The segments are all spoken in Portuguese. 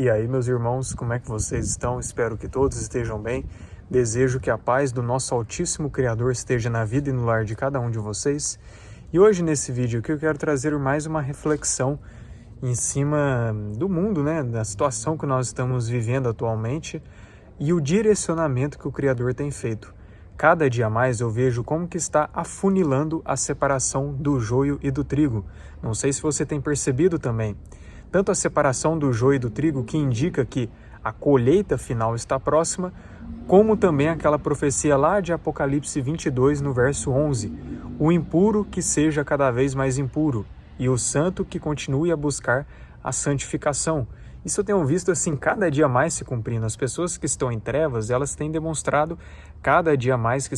E aí, meus irmãos, como é que vocês estão? Espero que todos estejam bem. Desejo que a paz do nosso Altíssimo Criador esteja na vida e no lar de cada um de vocês. E hoje, nesse vídeo aqui, eu quero trazer mais uma reflexão em cima do mundo, da situação que nós estamos vivendo atualmente e o direcionamento que o Criador tem feito. Cada dia mais eu vejo como que está afunilando a separação do joio e do trigo. Não sei se você tem percebido também. Tanto a separação do joio e do trigo, que indica que a colheita final está próxima, como também aquela profecia lá de Apocalipse 22, no verso 11. O impuro que seja cada vez mais impuro, e o santo que continue a buscar a santificação. Isso eu tenho visto assim cada dia mais se cumprindo. As pessoas que estão em trevas, elas têm demonstrado cada dia mais que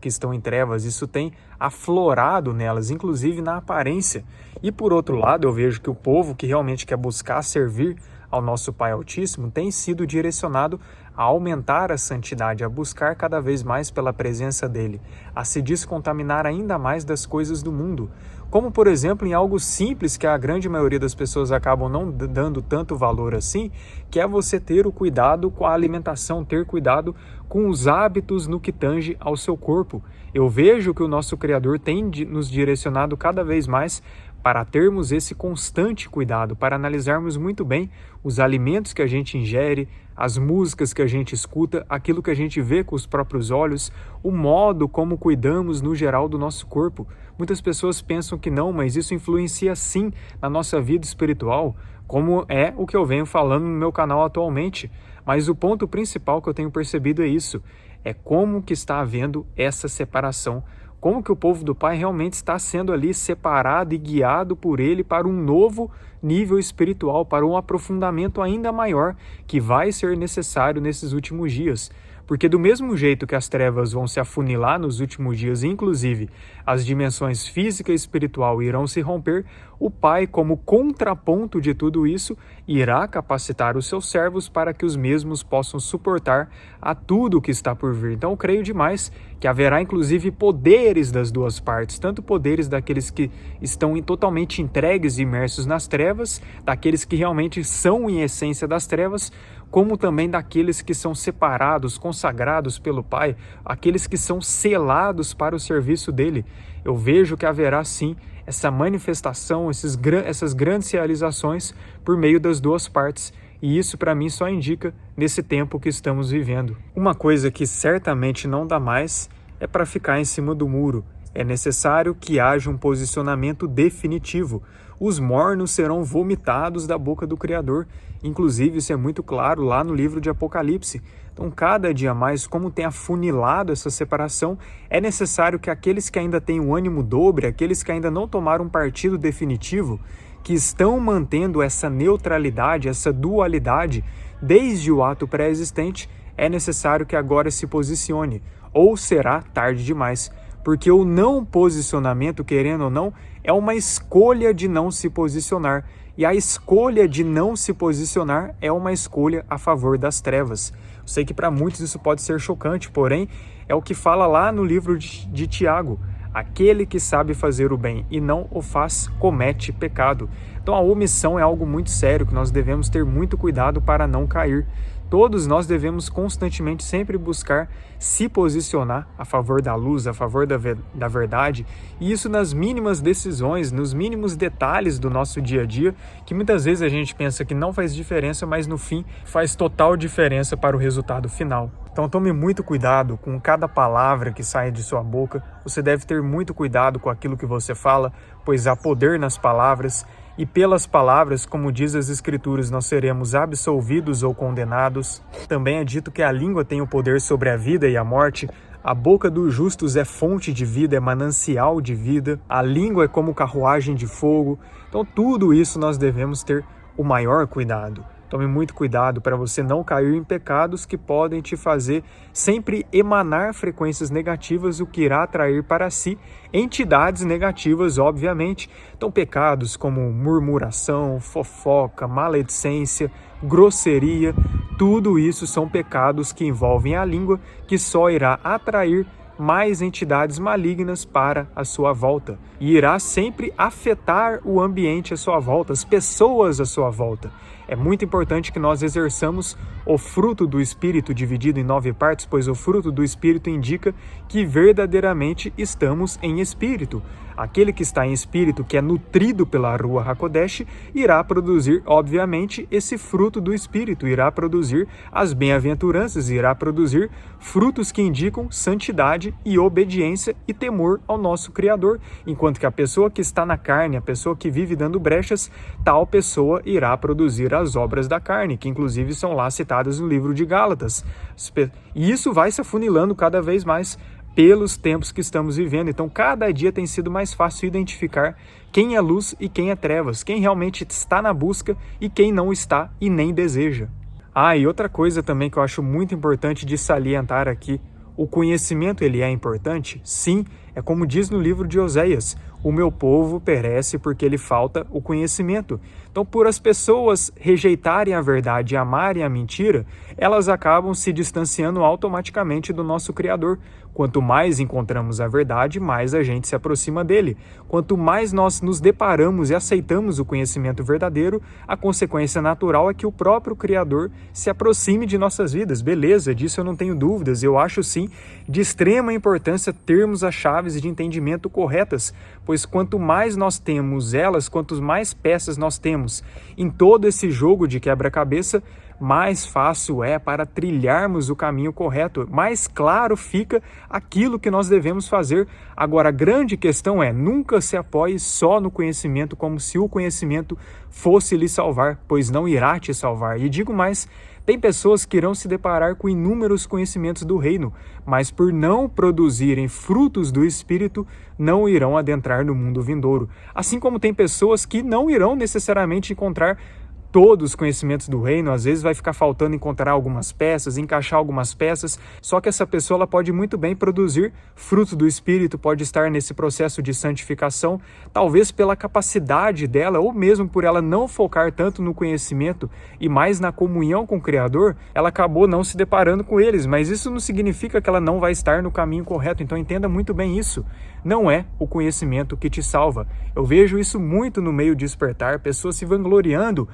estão em trevas. Isso tem aflorado nelas, inclusive na aparência. E por outro lado, eu vejo que o povo que realmente quer buscar servir ao nosso Pai Altíssimo tem sido direcionado a aumentar a santidade, a buscar cada vez mais pela presença dele, a se descontaminar ainda mais das coisas do mundo. Como, por exemplo, em algo simples que a grande maioria das pessoas acabam não dando tanto valor assim, que é você ter o cuidado com a alimentação, ter cuidado com os hábitos no que tange ao seu corpo. Eu vejo que o nosso Criador tem nos direcionado cada vez mais para termos esse constante cuidado, para analisarmos muito bem os alimentos que a gente ingere, as músicas que a gente escuta, aquilo que a gente vê com os próprios olhos, o modo como cuidamos no geral do nosso corpo. Muitas pessoas pensam que não, mas isso influencia sim na nossa vida espiritual, como é o que eu venho falando no meu canal atualmente. Mas o ponto principal que eu tenho percebido é isso, é como que está havendo essa separação. Como que o povo do Pai realmente está sendo ali separado e guiado por Ele para um novo nível espiritual, para um aprofundamento ainda maior que vai ser necessário nesses últimos dias. Porque do mesmo jeito que as trevas vão se afunilar nos últimos dias, inclusive as dimensões física e espiritual irão se romper, o Pai, como contraponto de tudo isso, irá capacitar os seus servos para que os mesmos possam suportar a tudo o que está por vir. Então eu creio demais que haverá inclusive poderes das duas partes, tanto poderes daqueles que estão totalmente entregues e imersos nas trevas, daqueles que realmente são em essência das trevas, como também daqueles que são separados, consagrados pelo Pai, aqueles que são selados para o serviço dele. Eu vejo que haverá sim essa manifestação, essas grandes realizações por meio das duas partes. E isso para mim só indica nesse tempo que estamos vivendo. Uma coisa que certamente não dá mais é para ficar em cima do muro. É necessário que haja um posicionamento definitivo. Os mornos serão vomitados da boca do Criador. Inclusive, isso é muito claro lá no livro de Apocalipse. Então, cada dia mais, como tem afunilado essa separação, é necessário que aqueles que ainda têm o ânimo dobre, aqueles que ainda não tomaram um partido definitivo, que estão mantendo essa neutralidade, essa dualidade, desde o ato pré-existente, é necessário que agora se posicione, ou será tarde demais. Porque o não posicionamento, querendo ou não, é uma escolha de não se posicionar. E a escolha de não se posicionar é uma escolha a favor das trevas. Eu sei que para muitos isso pode ser chocante, porém, é o que fala lá no livro de Tiago. Aquele que sabe fazer o bem e não o faz, comete pecado. Então a omissão é algo muito sério, que nós devemos ter muito cuidado para não cair. Todos nós devemos constantemente sempre buscar se posicionar a favor da luz, a favor da verdade, e isso nas mínimas decisões, nos mínimos detalhes do nosso dia a dia, que muitas vezes a gente pensa que não faz diferença, mas no fim faz total diferença para o resultado final. Então tome muito cuidado com cada palavra que sai de sua boca, você deve ter muito cuidado com aquilo que você fala, pois há poder nas palavras, e pelas palavras, como diz as Escrituras, nós seremos absolvidos ou condenados. Também é dito que a língua tem o poder sobre a vida e a morte. A boca dos justos é fonte de vida, é manancial de vida. A língua é como carruagem de fogo. Então tudo isso nós devemos ter o maior cuidado. Tome muito cuidado para você não cair em pecados que podem te fazer sempre emanar frequências negativas, o que irá atrair para si entidades negativas, obviamente. Então, pecados como murmuração, fofoca, maledicência, grosseria, tudo isso são pecados que envolvem a língua, que só irá atrair mais entidades malignas para a sua volta. E irá sempre afetar o ambiente à sua volta, as pessoas à sua volta. É muito importante que nós exerçamos o fruto do Espírito dividido em 9 partes, pois o fruto do Espírito indica que verdadeiramente estamos em Espírito. Aquele que está em Espírito, que é nutrido pela Ruach HaKodesh, irá produzir, obviamente, esse fruto do Espírito, irá produzir as bem-aventuranças, irá produzir frutos que indicam santidade e obediência e temor ao nosso Criador. Enquanto que a pessoa que está na carne, a pessoa que vive dando brechas, tal pessoa irá produzir as obras da carne, que inclusive são lá citadas no livro de Gálatas. E isso vai se afunilando cada vez mais pelos tempos que estamos vivendo. Então, cada dia tem sido mais fácil identificar quem é luz e quem é trevas, quem realmente está na busca e quem não está e nem deseja. E outra coisa também que eu acho muito importante de salientar aqui, o conhecimento ele é importante? Sim, é como diz no livro de Oséias, o meu povo perece porque lhe falta o conhecimento. Então, por as pessoas rejeitarem a verdade e amarem a mentira, elas acabam se distanciando automaticamente do nosso Criador. Quanto mais encontramos a verdade, mais a gente se aproxima dele. Quanto mais nós nos deparamos e aceitamos o conhecimento verdadeiro, a consequência natural é que o próprio Criador se aproxime de nossas vidas. Beleza, disso eu não tenho dúvidas. Eu acho sim de extrema importância termos as chaves de entendimento corretas, pois quanto mais nós temos elas, quanto mais peças nós temos em todo esse jogo de quebra-cabeça, mais fácil é para trilharmos o caminho correto, mais claro fica aquilo que nós devemos fazer. Agora, a grande questão é, nunca se apoie só no conhecimento como se o conhecimento fosse lhe salvar, pois não irá te salvar. E digo mais, tem pessoas que irão se deparar com inúmeros conhecimentos do reino, mas por não produzirem frutos do Espírito, não irão adentrar no mundo vindouro. Assim como tem pessoas que não irão necessariamente encontrar todos os conhecimentos do reino, às vezes vai ficar faltando encontrar algumas peças, encaixar algumas peças, só que essa pessoa ela pode muito bem produzir fruto do Espírito, pode estar nesse processo de santificação, talvez pela capacidade dela, ou mesmo por ela não focar tanto no conhecimento e mais na comunhão com o Criador, ela acabou não se deparando com eles, mas isso não significa que ela não vai estar no caminho correto, então entenda muito bem isso. Não é o conhecimento que te salva. Eu vejo isso muito no meio despertar, pessoas se vangloriando,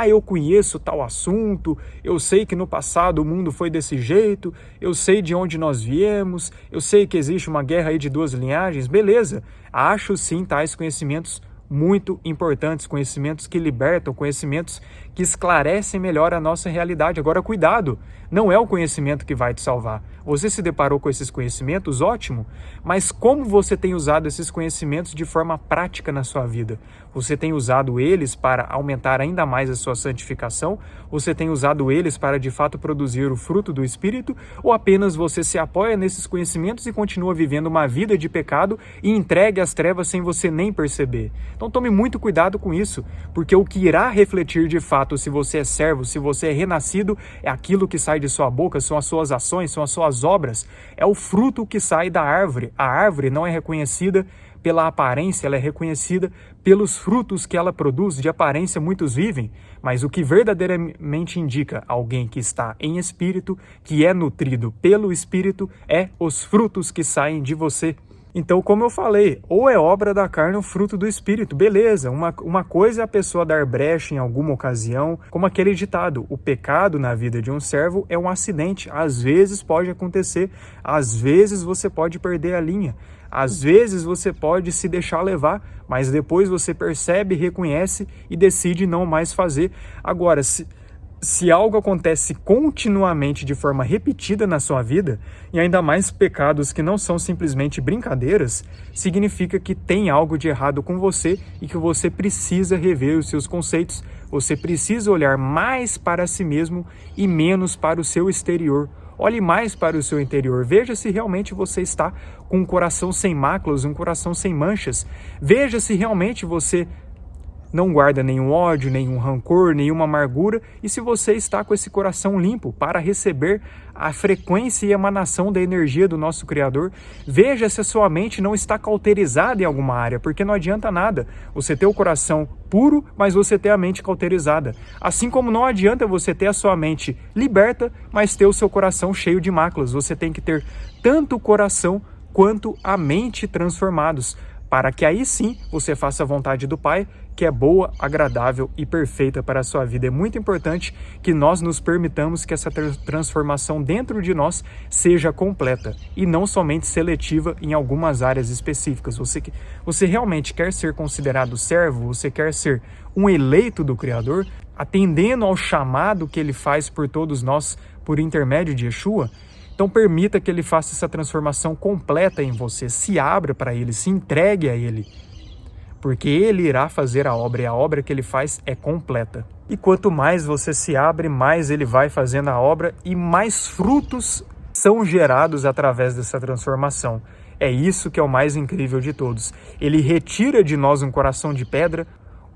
eu conheço tal assunto, eu sei que no passado o mundo foi desse jeito, eu sei de onde nós viemos, eu sei que existe uma guerra aí de 2 linhagens, beleza. Acho sim tais conhecimentos muito importantes, conhecimentos que libertam, conhecimentos que esclarecem melhor a nossa realidade. Agora, cuidado, não é o conhecimento que vai te salvar. Você se deparou com esses conhecimentos? Ótimo, mas como você tem usado esses conhecimentos de forma prática na sua vida? Você tem usado eles para aumentar ainda mais a sua santificação? Você tem usado eles para de fato produzir o fruto do Espírito? Ou apenas você se apoia nesses conhecimentos e continua vivendo uma vida de pecado e entregue às trevas sem você nem perceber? Então tome muito cuidado com isso, porque o que irá refletir de fato se você é servo, se você é renascido, é aquilo que sai de sua boca, são as suas ações, são as suas obras, é o fruto que sai da árvore. A árvore não é reconhecida pela aparência, ela é reconhecida pelos frutos que ela produz. De aparência muitos vivem, mas o que verdadeiramente indica alguém que está em espírito, que é nutrido pelo Espírito, é os frutos que saem de você. Então, como eu falei, ou é obra da carne ou fruto do Espírito, beleza. Uma coisa é a pessoa dar brecha em alguma ocasião, como aquele ditado, o pecado na vida de um servo é um acidente. Às vezes pode acontecer, às vezes você pode perder a linha, às vezes você pode se deixar levar, mas depois você percebe, reconhece e decide não mais fazer. Agora, se algo acontece continuamente de forma repetida na sua vida, e ainda mais pecados que não são simplesmente brincadeiras, significa que tem algo de errado com você e que você precisa rever os seus conceitos, você precisa olhar mais para si mesmo e menos para o seu exterior. Olhe mais para o seu interior, veja se realmente você está com um coração sem máculas, um coração sem manchas, veja se realmente você não guarda nenhum ódio, nenhum rancor, nenhuma amargura, e se você está com esse coração limpo para receber a frequência e emanação da energia do nosso Criador, veja se a sua mente não está cauterizada em alguma área, porque não adianta nada você ter o coração puro, mas você ter a mente cauterizada. Assim como não adianta você ter a sua mente liberta, mas ter o seu coração cheio de máculas. Você tem que ter tanto o coração quanto a mente transformados, para que aí sim você faça a vontade do Pai, que é boa, agradável e perfeita para a sua vida. É muito importante que nós nos permitamos que essa transformação dentro de nós seja completa e não somente seletiva em algumas áreas específicas. Você realmente quer ser considerado servo? Você quer ser um eleito do Criador, atendendo ao chamado que Ele faz por todos nós por intermédio de Yeshua? Então permita que Ele faça essa transformação completa em você, se abra para Ele, se entregue a Ele, porque Ele irá fazer a obra e a obra que Ele faz é completa. E quanto mais você se abre, mais Ele vai fazendo a obra e mais frutos são gerados através dessa transformação. É isso que é o mais incrível de todos. Ele retira de nós um coração de pedra,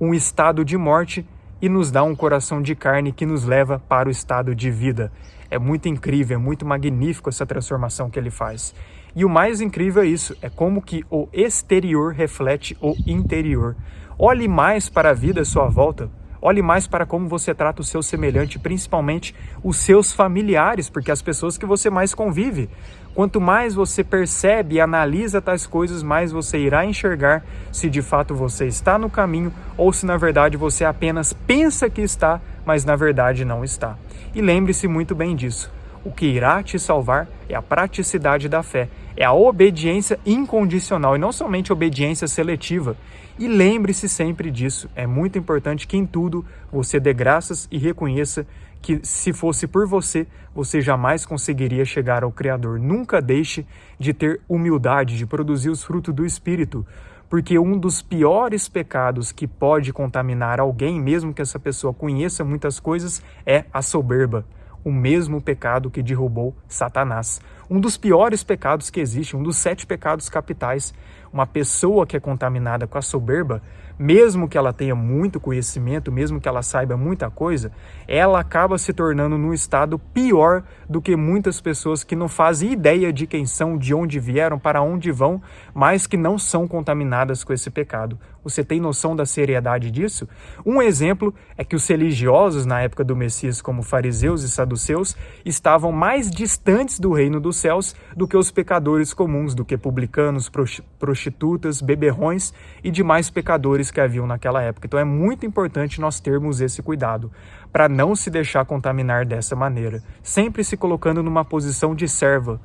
um estado de morte, e nos dá um coração de carne que nos leva para o estado de vida. É muito incrível, é muito magnífico essa transformação que Ele faz. E o mais incrível é isso, é como que o exterior reflete o interior. Olhe mais para a vida à sua volta, olhe mais para como você trata o seu semelhante, principalmente os seus familiares, porque as pessoas que você mais convive. Quanto mais você percebe e analisa tais coisas, mais você irá enxergar se de fato você está no caminho ou se na verdade você apenas pensa que está, mas na verdade não está. E lembre-se muito bem disso. O que irá te salvar é a praticidade da fé, é a obediência incondicional e não somente obediência seletiva. E lembre-se sempre disso, é muito importante que em tudo você dê graças e reconheça que se fosse por você, você jamais conseguiria chegar ao Criador. Nunca deixe de ter humildade, de produzir os frutos do Espírito, porque um dos piores pecados que pode contaminar alguém, mesmo que essa pessoa conheça muitas coisas, é a soberba. O mesmo pecado que derrubou Satanás. Um dos piores pecados que existe, um dos 7 pecados capitais. Uma pessoa que é contaminada com a soberba, mesmo que ela tenha muito conhecimento, mesmo que ela saiba muita coisa, ela acaba se tornando num estado pior do que muitas pessoas que não fazem ideia de quem são, de onde vieram, para onde vão, mas que não são contaminadas com esse pecado. Você tem noção da seriedade disso? Um exemplo é que os religiosos, na época do Messias, como fariseus e saduceus, estavam mais distantes do reino dos céus do que os pecadores comuns, do que publicanos, prostitutas, beberrões e demais pecadores que haviam naquela época. Então é muito importante nós termos esse cuidado para não se deixar contaminar dessa maneira, sempre se colocando numa posição de servo,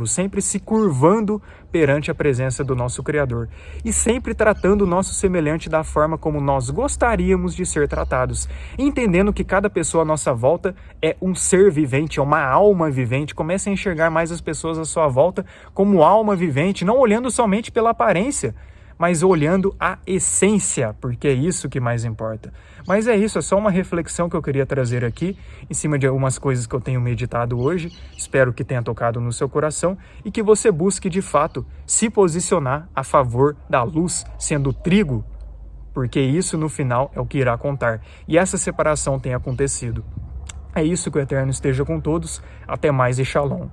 sempre se curvando perante a presença do nosso Criador e sempre tratando o nosso semelhante da forma como nós gostaríamos de ser tratados, entendendo que cada pessoa à nossa volta é um ser vivente, é uma alma vivente. Comece a enxergar mais as pessoas à sua volta como alma vivente, não olhando somente pela aparência, mas olhando a essência, porque é isso que mais importa. Mas é isso, é só uma reflexão que eu queria trazer aqui, em cima de algumas coisas que eu tenho meditado hoje. Espero que tenha tocado no seu coração e que você busque, de fato, se posicionar a favor da luz, sendo trigo, porque isso, no final, é o que irá contar. E essa separação tem acontecido. É isso, que o Eterno esteja com todos. Até mais e Shalom.